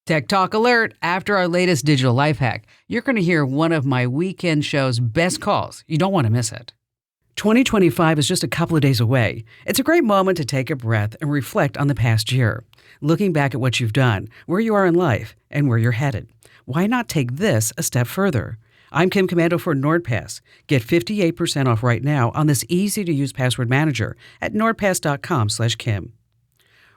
Tech Talk Alert. After our latest digital life hack, you're going to hear one of my weekend show's best calls. You don't want to miss it. 2025 is just a couple of days away. It's a great moment to take a breath and reflect on the past year. Looking back at what you've done, where you are in life, and where you're headed. Why not take this a step further? I'm Kim Komando for NordPass. Get 58% off right now on this easy-to-use password manager at nordpass.com/Kim.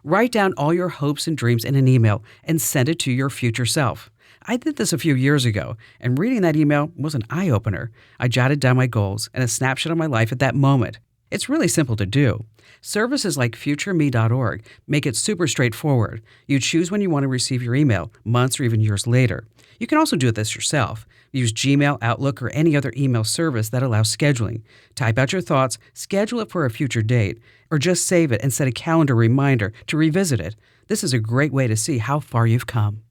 Write down all your hopes and dreams in an email and send it to your future self. I did this a few years ago, and reading that email was an eye-opener. I jotted down my goals and a snapshot of my life at that moment. It's really simple to do. Services like futureme.org make it super straightforward. You choose when you want to receive your email, months or even years later. You can also do this yourself. Use Gmail, Outlook, or any other email service that allows scheduling. Type out your thoughts, schedule it for a future date, or just save it and set a calendar reminder to revisit it. This is a great way to see how far you've come.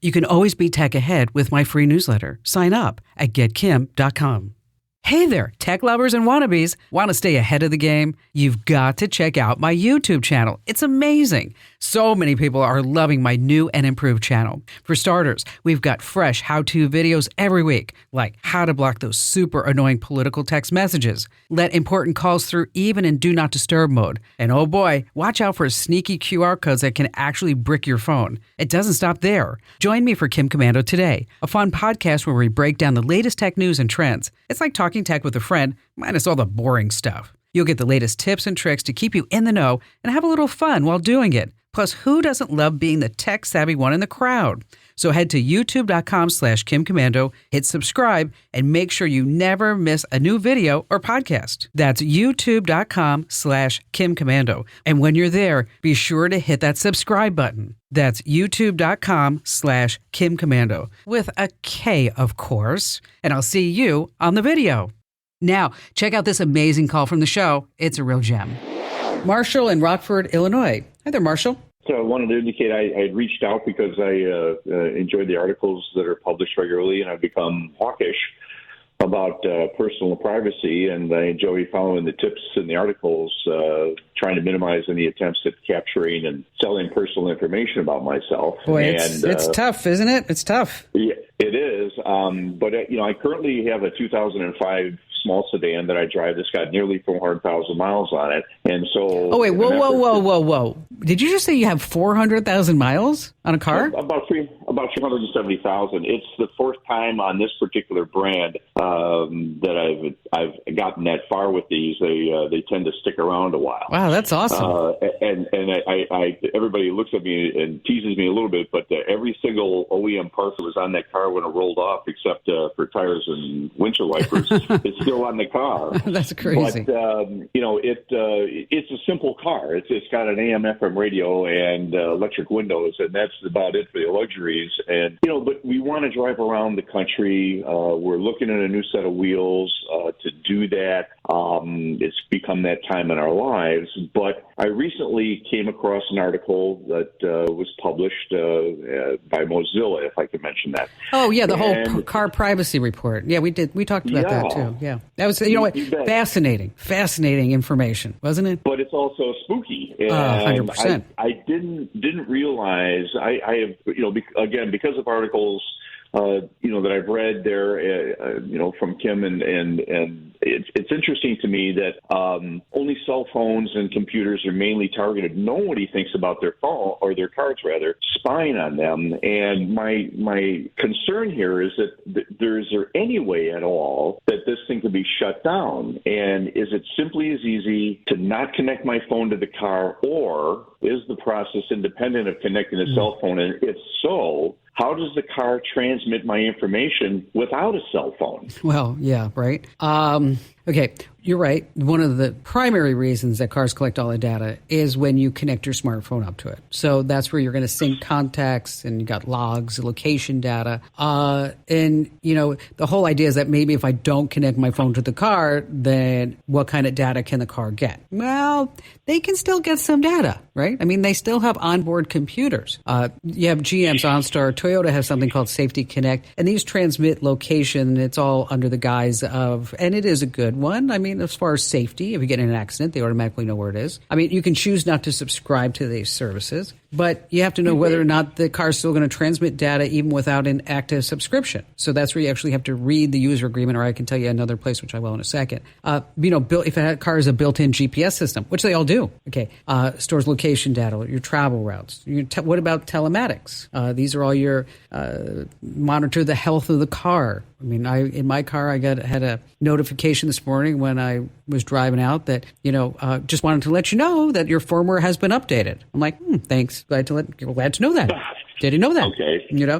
You can always be tech ahead with my free newsletter. Sign up at getkim.com. Hey there, tech lovers and wannabes. Want to stay ahead of the game? You've got to check out my YouTube channel. It's amazing. So many people are loving my new and improved channel. For starters, we've got fresh how-to videos every week, like how to block those super annoying political text messages, let important calls through even in Do Not Disturb mode, and oh boy, watch out for sneaky QR codes that can actually brick your phone. It doesn't stop there. Join me for Kim Komando Today, a fun podcast where we break down the latest tech news and trends. It's like talking tech with a friend, minus all the boring stuff. You'll get the latest tips and tricks to keep you in the know and have a little fun while doing it. Plus, who doesn't love being the tech-savvy one in the crowd? So head to youtube.com/Kim Komando, hit subscribe, and make sure you never miss a new video or podcast. That's youtube.com/Kim Komando. And when you're there, be sure to hit that subscribe button. That's youtube.com/Kim Komando, with a K, of course. And I'll see you on the video. Now, check out this amazing call from the show. It's a real gem. Marshall in Rockford, Illinois. Hi there, Marshall. So I wanted to indicate I had reached out because I enjoyed the articles that are published regularly, and I've become hawkish about personal privacy, and I enjoy following the tips in the articles, trying to minimize any attempts at capturing and selling personal information about myself. Boy, it's tough, isn't it? It's tough. Yeah, it is. But I currently have a 2005 small sedan that I drive that's got nearly 400,000 miles on it. And so... Oh, wait, whoa. Did you just say you have 400,000 miles on a car? About 370,000. It's the fourth time on this particular brand that I've gotten that far with these. They tend to stick around a while. Wow, that's awesome. And I everybody looks at me and teases me a little bit, but every single OEM part that was on that car when it rolled off, except for tires and windshield wipers, is still on the car. That's crazy. But it's a simple car. It's got an AM/FM radio and electric windows, and that's about it for the luxuries. And but we want to drive around the country. We're looking at a new set of wheels to do that. It's become that time in our lives. But I recently came across an article that was published by Mozilla, if I could mention that. Oh yeah, the whole car privacy report. Yeah, we did. We talked about that too. Yeah, that was fascinating information, wasn't it? But it's also spooky. 100%. I didn't realize I have again because of articles that I've read there from Kim and it's interesting to me that only cell phones and computers are mainly targeted. Nobody thinks about their phone or their cards rather spying on them. And my concern here is that is there any way at all that this thing could be shut down? And is it simply as easy to not connect my phone to the car, or is the process independent of connecting a cell phone? And if so, how does the car transmit my information without a cell phone? Well, yeah, right. Okay, you're right. One of the primary reasons that cars collect all the data is when you connect your smartphone up to it. So that's where you're going to sync contacts, and you got logs, location data. And, the whole idea is that maybe if I don't connect my phone to the car, then what kind of data can the car get? Well, they can still get some data, right? I mean, they still have onboard computers. You have GM's OnStar. Toyota has something called Safety Connect, and these transmit location. It's all under the guise of, and it is a good one. I mean, as far as safety, if you get in an accident, they automatically know where it is. I mean, you can choose not to subscribe to these services. But you have to know whether or not the car is still going to transmit data even without an active subscription. So that's where you actually have to read the user agreement, or I can tell you another place, which I will in a second. If a car is a built-in GPS system, which they all do, stores location data, your travel routes. What about telematics? These are all your monitor the health of the car. I mean, in my car, I had a notification this morning when I was driving out that, just wanted to let you know that your firmware has been updated. I'm like, thanks. Glad to know that. Didn't know that. Okay. Can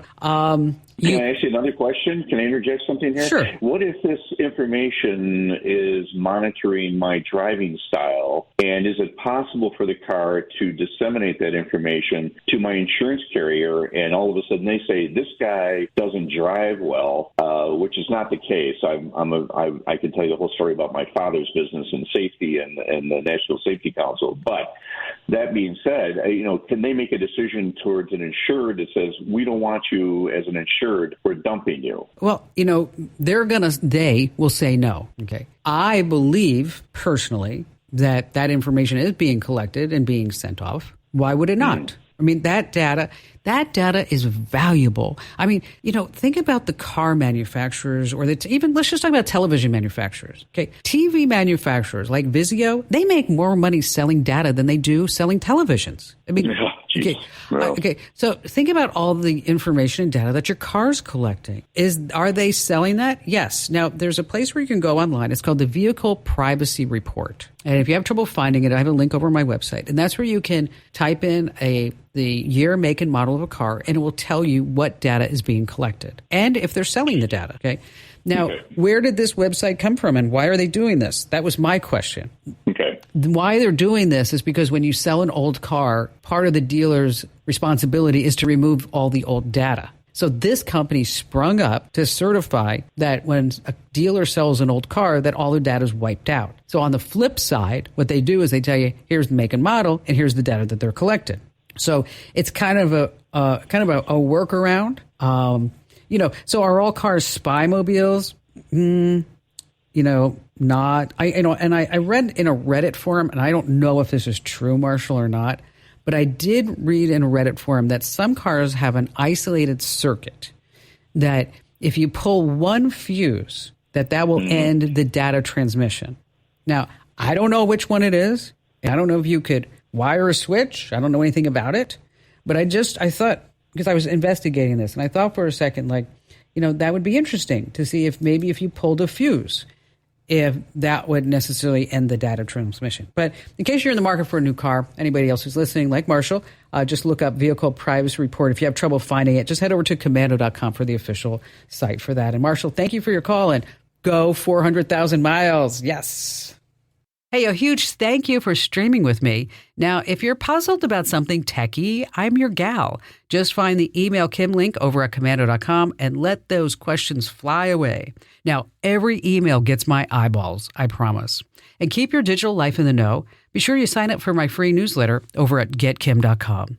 I ask you another question? Can I interject something here? Sure. What if this information is monitoring my driving style, and is it possible for the car to disseminate that information to my insurance carrier, and all of a sudden they say, this guy doesn't drive well, which is not the case. I can tell you the whole story about my father's business in safety and the National Safety Council. But that being said, can they make a decision towards an insured that says, we don't want you as an insured, we're dumping you? Well, they will say no. Okay. I believe personally that information is being collected and being sent off. Why would it not? I mean, that data is valuable. I mean, think about the car manufacturers, or let's just talk about television manufacturers. Okay. TV manufacturers like Vizio, they make more money selling data than they do selling televisions. I mean, okay. So think about all the information and data that your car's collecting. Are they selling that? Yes. Now, there's a place where you can go online. It's called the Vehicle Privacy Report. And if you have trouble finding it, I have a link over on my website. And that's where you can type in the year, make, and model of a car, and it will tell you what data is being collected and if they're selling the data. Okay. Now, where did this website come from, and why are they doing this? That was my question. Okay. Why they're doing this is because when you sell an old car, part of the dealer's responsibility is to remove all the old data. So this company sprung up to certify that when a dealer sells an old car, that all the data is wiped out. So on the flip side, what they do is they tell you, here's the make and model, and here's the data that they're collecting. So it's kind of a workaround. So are all cars spy mobiles? Not. I read in a Reddit forum, and I don't know if this is true, Marshall, or not, but I did read in a Reddit forum that some cars have an isolated circuit that if you pull one fuse, that will end the data transmission. Now, I don't know which one it is. I don't know if you could wire a switch. I don't know anything about it. But I thought, because I was investigating this, and I thought for a second, that would be interesting to see if you pulled a fuse, if that would necessarily end the data transmission. But in case you're in the market for a new car, anybody else who's listening, like Marshall, just look up Vehicle Privacy Report. If you have trouble finding it, just head over to Komando.com for the official site for that. And Marshall, thank you for your call, and go 400,000 miles. Yes. Hey, a huge thank you for streaming with me. Now, if you're puzzled about something techie, I'm your gal. Just find the Email Kim link over at Komando.com and let those questions fly away. Now, every email gets my eyeballs, I promise. And keep your digital life in the know. Be sure you sign up for my free newsletter over at GetKim.com.